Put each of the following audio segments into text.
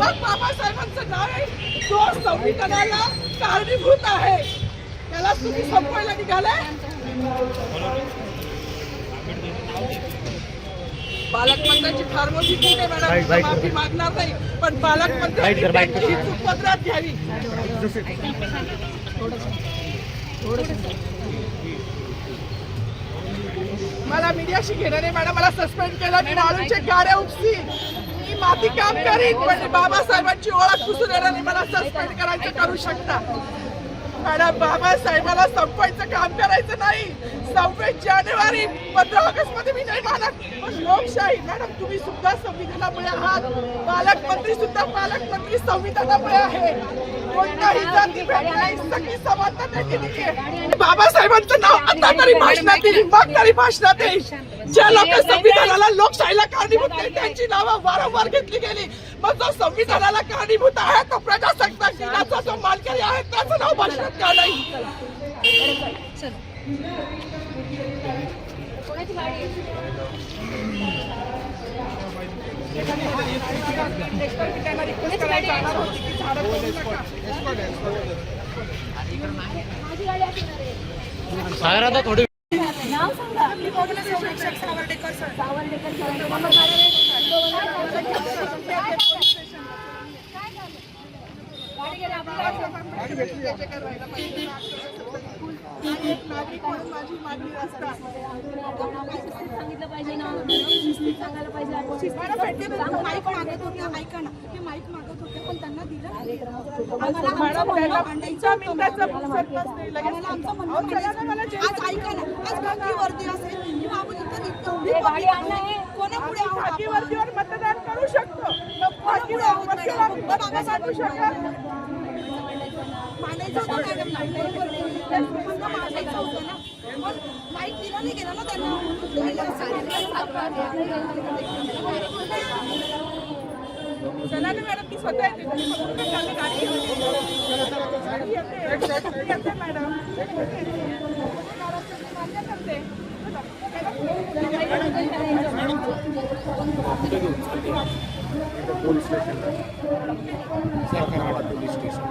मग बाबासाहेबांचं नाव आहे तो संविधानाला कारणीभूत आहे, त्याला तुम्ही संपवायला निघालाय. पालकमंत्र्यांची फार मोठी चूक आहे मॅडम, माफी मागणार नाही, पण पालकमंत्र्यांची चूक पदरात घ्यावी. मला मीडियाशी घेणं नाही मॅडम, मला सस्पेंड केलं, मी मारूचे गाड्या उपसी, मी माती काम करीन, पण बाबासाहेबांची ओळख पुसून येणार नाही. मला सस्पेंड करायचं करू शकता मॅडम, बाबासाहेबाला संपवायचं काम करायचं नाही. 26 जानेवारी 15 ऑगस्ट मध्ये मी नाही मानत, पण लोकशाही मॅडम तुम्ही सुद्धा संविधानामुळे आहात, पालकमंत्री सुद्धा पालकमंत्री संविधानामुळे आहे. कोणताही जातीभेद नाही, सगळी समानता त्यांनी दिली आहे. बाबासाहेबांचं नाव आता तरी भाषणात येईल, मग तरी भाषणात येईल. ज्या लोक संविधानाला लोकशाहीला कारणीभूत नाही त्यांची नावं वारंवार घेतली गेली, मग जो संविधानाला कारणीभूत आहे तो प्रजासत्ताक दिनाचा जो मालकरी आहे त्याचं नाव भाषणात का नाही. सागरादा थोडी नाव सांगा. नागरिक म्हणून माझी मागणी असतात. सांगितलं पाहिजे ना, सांगायला पाहिजे. माईक मागत होत्या, ऐका ना, ते माईक मागत होते पण त्यांना दिलं. आज ऐका ना, आज खाकी वर्दी असेल किंवा आपण कोणापुढे खाकी वर्दीवर मतदान करू शकतो, मानायचं होतं ना, पण माईक दिला नाही गेला ना त्यांना. चला ना मॅडम, ती स्वतः येते, madam police station police station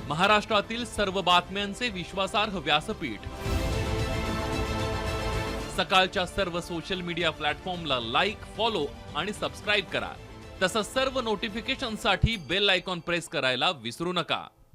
महाराष्ट्रातील सर्व बातम्यांचे विश्वासार्ह व्यासपीठ. सकाळच्या सर्व सोशल मीडिया प्लॅटफॉर्मला लाईक, फॉलो आणि सबस्क्राईब करा. तसंच सर्व नोटिफिकेशनसाठी बेल आयकॉन प्रेस करायला विसरू नका.